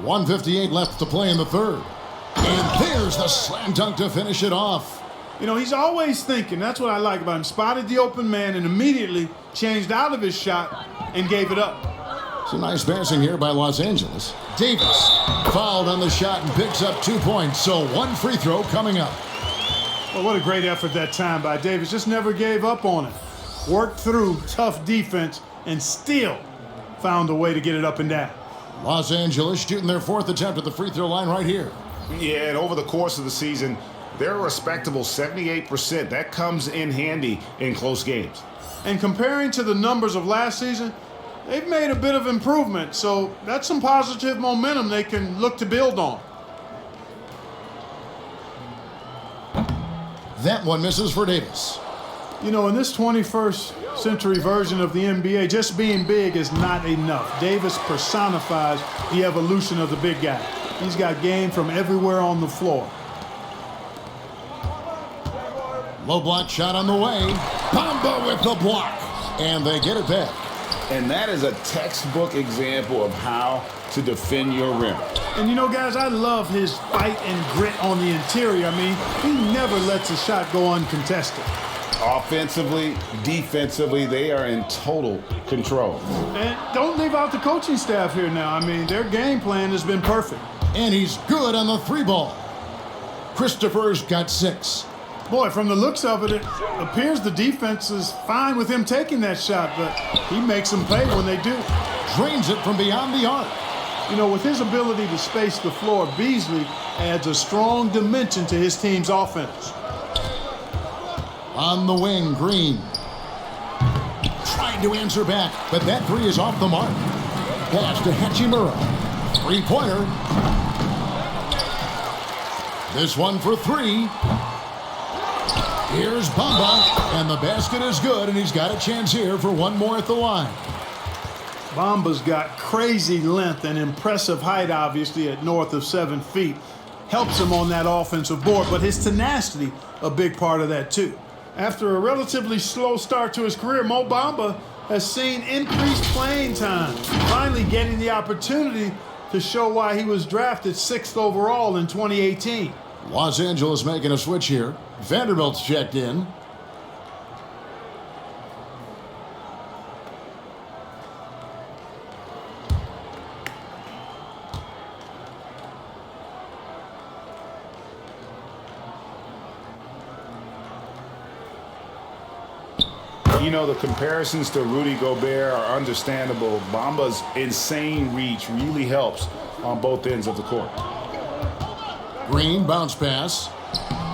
1:58 left to play in the third. And there's the slam dunk to finish it off. You know, he's always thinking. That's what I like about him. Spotted the open man and immediately changed out of his shot and gave it up. Some nice passing here by Los Angeles. Davis fouled on the shot and picks up 2 points. So 1 free throw coming up. Well, what a great effort that time by Davis. Just never gave up on it. Worked through tough defense and still found a way to get it up and down. Los Angeles shooting their 4th attempt at the free throw line right here. Yeah, and over the course of the season, they're a respectable 78%. That comes in handy in close games. And comparing to the numbers of last season, they've made a bit of improvement. So that's some positive momentum they can look to build on. That one misses for Davis. You know, in this 21st century version of the NBA, just being big is not enough. Davis personifies the evolution of the big guy. He's got game from everywhere on the floor. Low block shot on the way. Bamba with the block. And they get it back. And that is a textbook example of how to defend your rim. And you know, guys, I love his fight and grit on the interior. I mean, he never lets a shot go uncontested. Offensively, defensively, they are in total control. And don't leave out the coaching staff here now. I mean, their game plan has been perfect. And he's good on the 3 ball. Christopher's got 6. Boy, from the looks of it, it appears the defense is fine with him taking that shot, but he makes them pay when they do. Drains it from beyond the arc. You know, with his ability to space the floor, Beasley adds a strong dimension to his team's offense. On the wing, Green. Trying to answer back, but that 3 is off the mark. Pass to Hachimura. 3-pointer. This one for 3. Here's Bamba, and the basket is good, and he's got a chance here for 1 more at the line. Bamba's got crazy length and impressive height, obviously, at north of 7 feet. Helps him on that offensive board, but his tenacity, a big part of that, too. After a relatively slow start to his career, Mo Bamba has seen increased playing time, finally getting the opportunity to show why he was drafted 6th overall in 2018. Los Angeles making a switch here. Vanderbilt's checked in. You know, the comparisons to Rudy Gobert are understandable. Bamba's insane reach really helps on both ends of the court. Green bounce pass.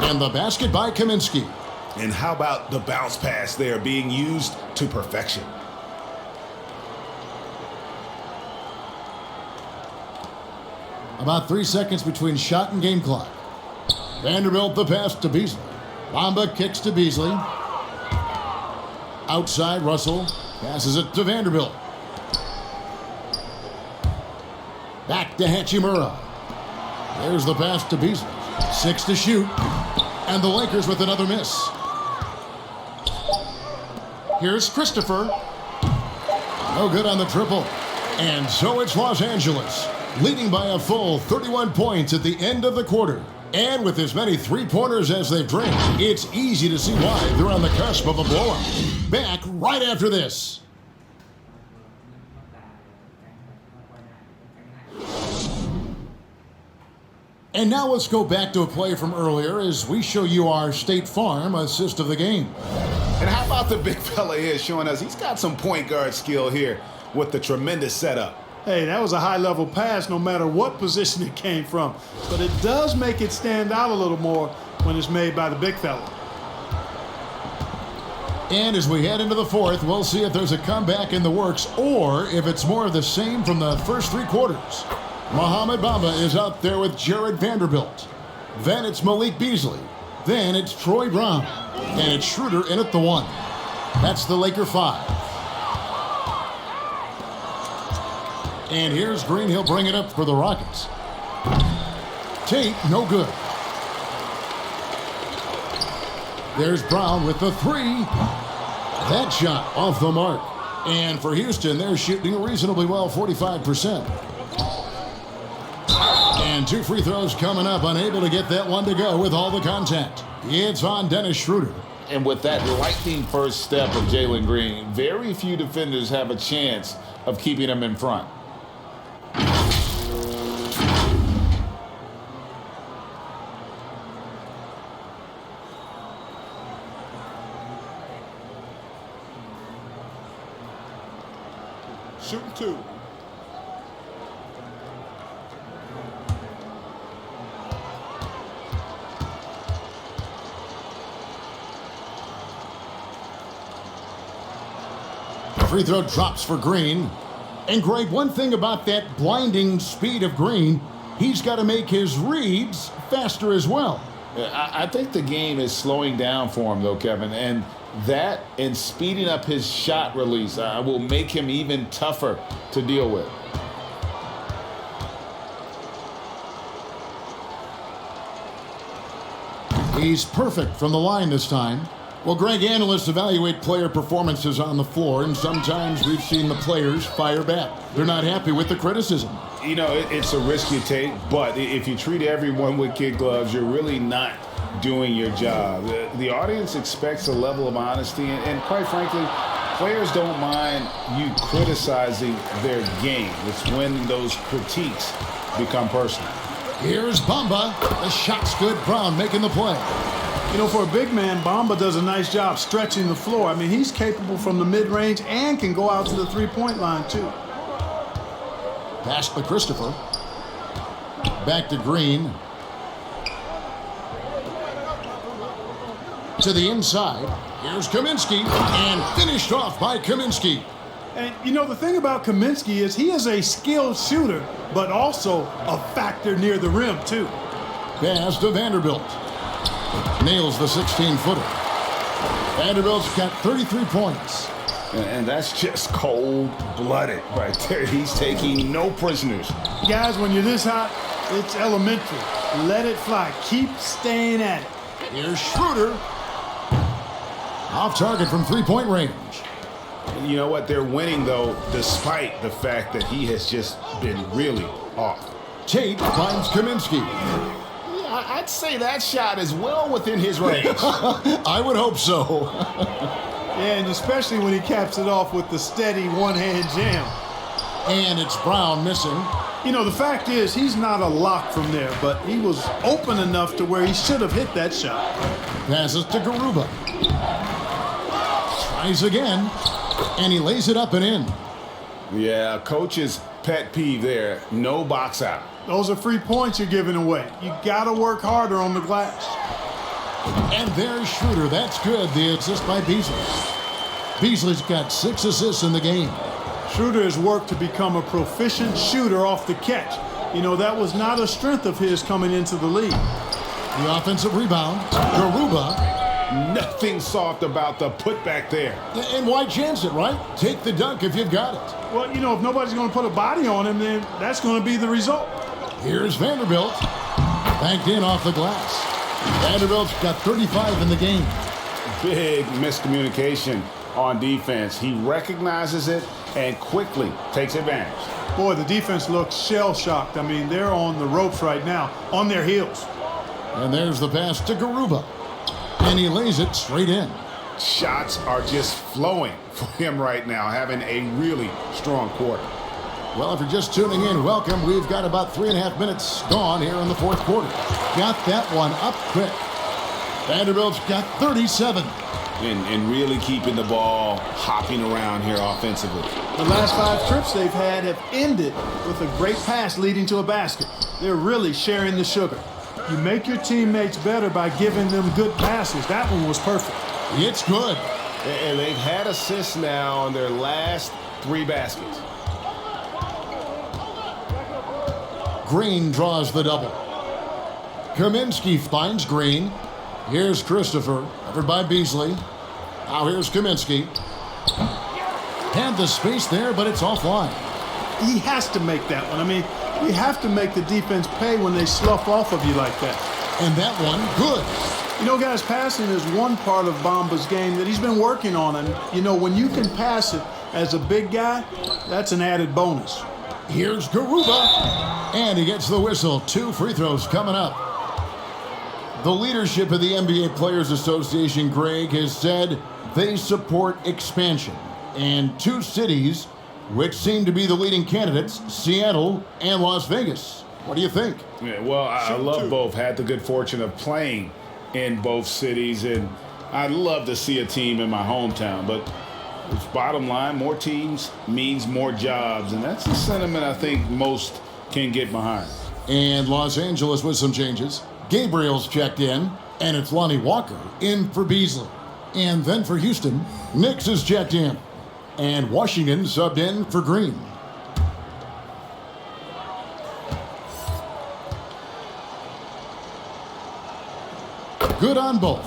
And the basket by Kaminsky. And how about the bounce pass there being used to perfection? About 3 seconds between shot and game clock. Vanderbilt the pass to Beasley. Bamba kicks to Beasley. Outside, Russell passes it to Vanderbilt. Back to Hachimura. There's the pass to Beasley. 6 to shoot. And the Lakers with another miss. Here's Christopher. No good on the triple. And so it's Los Angeles, leading by a full 31 points at the end of the quarter. And with as many 3-pointers as they've drained, it's easy to see why they're on the cusp of a blowout. Back right after this. And now let's go back to a play from earlier as we show you our State Farm assist of the game. And how about the big fella here showing us he's got some point guard skill here with the tremendous setup. Hey, that was a high-level pass no matter what position it came from. But it does make it stand out a little more when it's made by the big fella. And as we head into the fourth, we'll see if there's a comeback in the works or if it's more of the same from the first 3 quarters. Mohamed Bamba is out there with Jared Vanderbilt. Then it's Malik Beasley. Then it's Troy Brown. And it's Schroeder in at the 1. That's the Laker 5. And here's Green. He'll bring it up for the Rockets. Tate, no good. There's Brown with the 3. That shot off the mark. And for Houston, they're shooting reasonably well, 45%. And 2 free throws coming up, unable to get that one to go with all the contact. It's on Dennis Schroeder. And with that lightning first step of Jalen Green, very few defenders have a chance of keeping him in front. Shooting 2. Free throw drops for Green. And Greg, one thing about that blinding speed of Green, he's got to make his reads faster as well. I think the game is slowing down for him, though, Kevin. And that and speeding up his shot release will make him even tougher to deal with. He's perfect from the line this time. Well, Greg, analysts evaluate player performances on the floor, and sometimes we've seen the players fire back. They're not happy with the criticism. You know, it's a risk you take, but if you treat everyone with kid gloves, you're really not doing your job. The audience expects a level of honesty, and quite frankly, players don't mind you criticizing their game. It's when those critiques become personal. Here's Bamba. The shot's good. Brown making the play. You know, for a big man, Bamba does a nice job stretching the floor. I mean, he's capable from the mid-range and can go out to the three-point line, too. Pass to Christopher. Back to Green. To the inside. Here's Kaminsky. And finished off by Kaminsky. And, you know, the thing about Kaminsky is he is a skilled shooter, but also a factor near the rim, too. Pass to Vanderbilt. Nails the 16-footer. Vanderbilt's got 33 points. And that's just cold-blooded right there. He's taking no prisoners. Guys, when you're this hot, it's elementary. Let it fly. Keep staying at it. Here's Schroeder. Off target from three-point range. You know what? They're winning, though, despite the fact that he has just been really off. Tate finds Kaminsky. I'd say that shot is well within his range. I would hope so. Yeah, and especially when he caps it off with the steady one-hand jam. And it's Brown missing. You know, the fact is he's not a lock from there, but he was open enough to where he should have hit that shot. Passes to Garuba. Tries again, and he lays it up and in. Yeah, coach's pet peeve there. No box out. Those are free points you're giving away. You got to work harder on the glass. And there's Schroeder. That's good. The assist by Beasley. Beasley's got 6 assists in the game. Schroeder has worked to become a proficient shooter off the catch. You know, that was not a strength of his coming into the league. The offensive rebound. Garuba. Nothing soft about the putback there. And why chance it, right? Take the dunk if you've got it. Well, you know, if nobody's going to put a body on him, then that's going to be the result. Here's Vanderbilt. Banked in off the glass. Vanderbilt's got 35 in the game. Big miscommunication on defense. He recognizes it and quickly takes advantage. Boy, the defense looks shell-shocked. I mean, they're on the ropes right now, on their heels. And there's the pass to Garuba. And he lays it straight in. Shots are just flowing for him right now, having a really strong quarter. Well, if you're just tuning in, welcome. We've got about 3.5 minutes gone here in the fourth quarter. Got that one up quick. Vanderbilt's got 37. And really keeping the ball hopping around here offensively. The last 5 trips they've had have ended with a great pass leading to a basket. They're really sharing the sugar. You make your teammates better by giving them good passes. That one was perfect. It's good. And they've had assists now on their last 3 baskets. Green draws the double. Kaminsky finds Green. Here's Christopher, covered by Beasley. Now here's Kaminsky. Had the space there, but it's offline. He has to make that one. I mean, you have to make the defense pay when they slough off of you like that. And that one, good. You know, guys, passing is one part of Bamba's game that he's been working on. And, you know, when you can pass it as a big guy, that's an added bonus. Here's Garuba. And he gets the whistle. 2 free throws coming up. The leadership of the NBA Players Association, Greg, has said they support expansion. And 2 cities, which seem to be the leading candidates, Seattle and Las Vegas. What do you think? Yeah, well, I love both. Had the good fortune of playing in both cities, and I'd love to see a team in my hometown. But it's bottom line, more teams means more jobs, and that's the sentiment I think most can get behind. And Los Angeles with some changes. Gabriel's checked in, and it's Lonnie Walker in for Beasley. And then for Houston, Knicks is checked in, and Washington subbed in for Green. Good on both.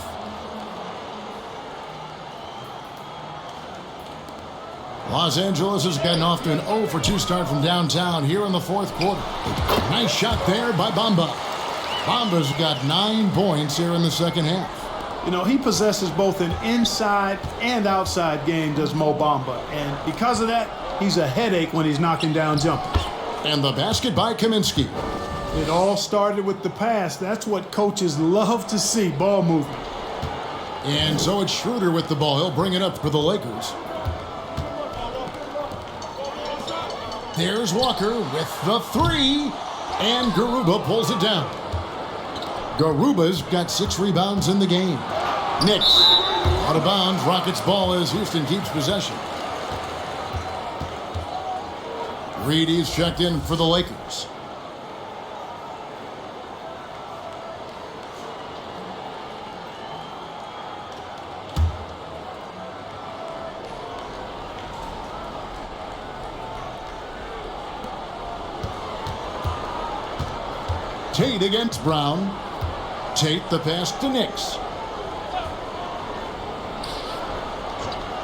Los Angeles has gotten off to an 0 for 2 start from downtown here in the 4th quarter. Nice shot there by Bamba. Bamba's got 9 points here in the 2nd half. You know, he possesses both an inside and outside game, does Mo Bamba. And because of that, he's a headache when he's knocking down jumpers. And the basket by Kaminsky. It all started with the pass. That's what coaches love to see, ball movement. And so it's Schroeder with the ball. He'll bring it up for the Lakers. There's Walker with the 3. And Garuba pulls it down. Garuba's got 6 rebounds in the game. Knicks out of bounds. Rockets ball as Houston keeps possession. Reedy's checked in for the Lakers. Tate against Brown. Tate the pass to Knicks.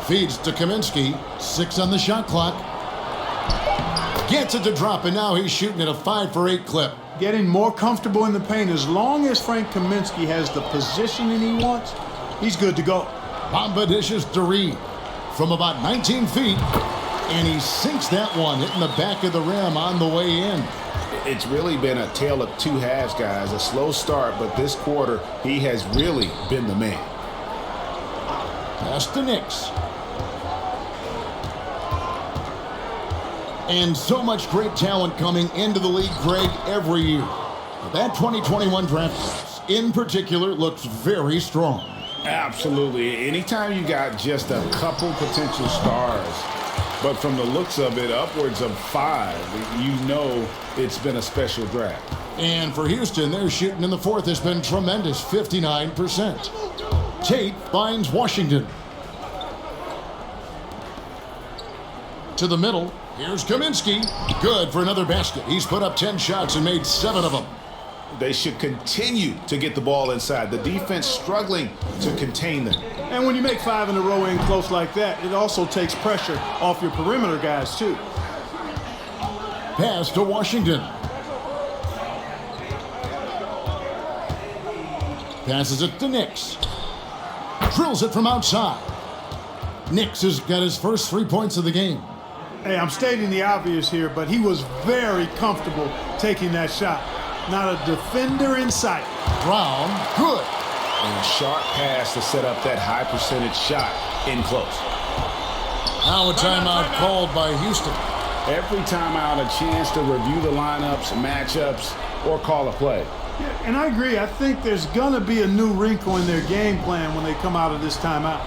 Feeds to Kaminsky. 6 on the shot clock. Gets it to drop, and now he's shooting at a 5 for 8 clip. Getting more comfortable in the paint. As long as Frank Kaminsky has the positioning he wants, he's good to go. Bamba dishes to Reed from about 19 feet, and he sinks that one, hitting the back of the rim on the way in. It's really been a tale of 2 halves, guys. A slow start, but this quarter, he has really been the man. Pass to Knicks. And so much great talent coming into the league, Greg, every year. That 2021 draft class, in particular, looks very strong. Absolutely. Anytime you got just a couple potential stars, but from the looks of it, upwards of 5, you know it's been a special draft. And for Houston, their shooting in the 4th has been tremendous, 59%. Tate finds Washington. To the middle, here's Kaminsky. Good for another basket. He's put up 10 shots and made 7 of them. They should continue to get the ball inside. The defense struggling to contain them. And when you make 5 in a row in close like that, it also takes pressure off your perimeter guys, too. Pass to Washington. Passes it to Knicks. Drills it from outside. Knicks has got his first 3 points of the game. Hey, I'm stating the obvious here, but he was very comfortable taking that shot. Not a defender in sight. Brown, good. And a sharp pass to set up that high percentage shot in close. Now a timeout called by Houston. Every timeout, a chance to review the lineups, matchups, or call a play. Yeah, and I agree. I think there's going to be a new wrinkle in their game plan when they come out of this timeout.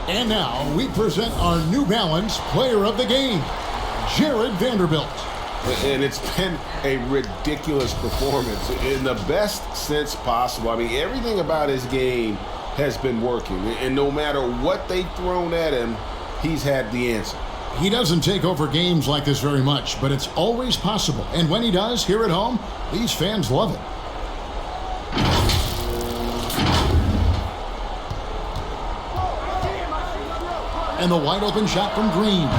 And now we present our New Balance Player of the Game, Jared Vanderbilt. And it's been a ridiculous performance in the best sense possible. I mean, everything about his game has been working. And no matter what they've thrown at him, he's had the answer. He doesn't take over games like this very much, but it's always possible. And when he does, here at home, these fans love it. And the wide open shot from Green.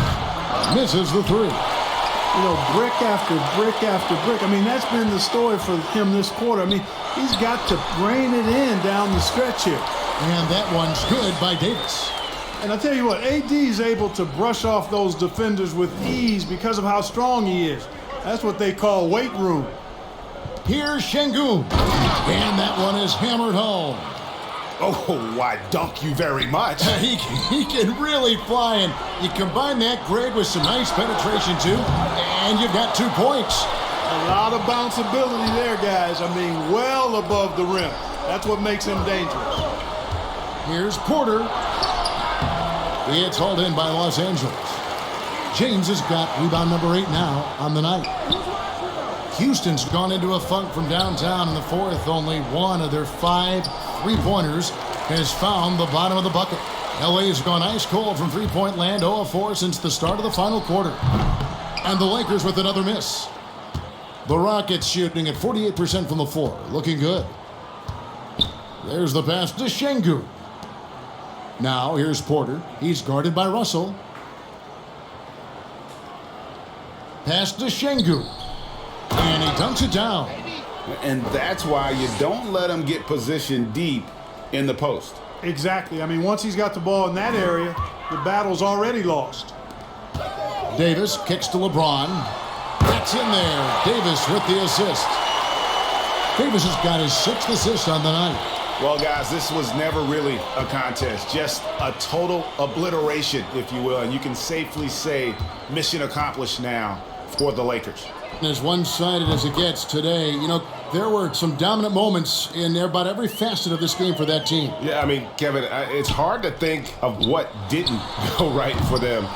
Misses the three. You know, brick after brick after brick. I mean, that's been the story for him this quarter. I mean, he's got to rein it in down the stretch here. And that one's good by Davis. And I'll tell you what, AD is able to brush off those defenders with ease because of how strong he is. That's what they call weight room. Here's Şengün. And that one is hammered home. Oh, why, dunk you very much. He can really fly, and you combine that grade with some nice penetration, too, and you've got 2 points. A lot of bounceability there, guys. I mean, well above the rim. That's what makes him dangerous. Here's Porter. It's hauled in by Los Angeles. James has got rebound number 8 now on the night. Houston's gone into a funk from downtown in the fourth. Only one of their 5 3-pointers has found the bottom of the bucket. LA's gone ice cold from three-point land, 0 of 4 since the start of the final quarter. And the Lakers with another miss. The Rockets shooting at 48% from the floor. Looking good. There's the pass to Şengün. Now here's Porter. He's guarded by Russell. Pass to Şengün. And he dunks it down. And that's why you don't let him get positioned deep in the post. Exactly. I mean, once he's got the ball in that area, the battle's already lost. Davis kicks to LeBron. That's in there. Davis with the assist. Davis has got his 6th assist on the night. Well, guys, this was never really a contest, just a total obliteration, if you will. And you can safely say mission accomplished now for the Lakers. As one-sided as it gets today, you know, there were some dominant moments in about every facet of this game for that team. Yeah, I mean, Kevin, it's hard to think of what didn't go right for them.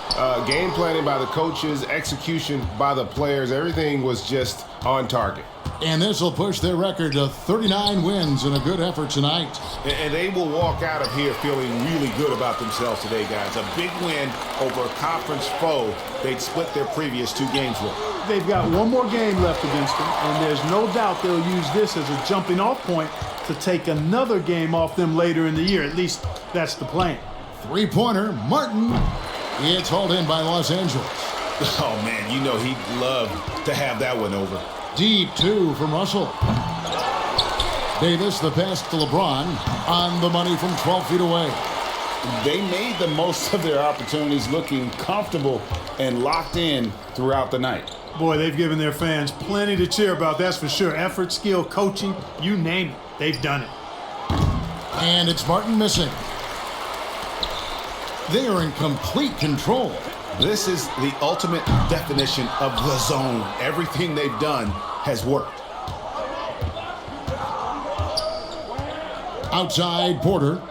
Game planning by the coaches, execution by the players, everything was just on target. And this will push their record to 39 wins in a good effort tonight. And they will walk out of here feeling really good about themselves today, guys. A big win over a conference foe they'd split their previous 2 games with. They've got one more game left against them, and there's no doubt they'll use this as a jumping-off point to take another game off them later in the year. At least that's the plan. 3-pointer, Martin. It's hauled in by Los Angeles. Oh, man, you know he'd love to have that one over. Deep 2 from Russell. Davis, the pass to LeBron, on the money from 12 feet away. They made the most of their opportunities, looking comfortable and locked in throughout the night. Boy, they've given their fans plenty to cheer about, that's for sure. Effort, skill, coaching, you name it, they've done it. And it's Martin missing. They are in complete control. This is the ultimate definition of the zone. Everything they've done has worked. Outside, Porter.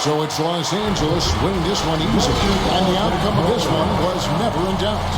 So it's Los Angeles winning this one easily. And the outcome of this one was never in doubt.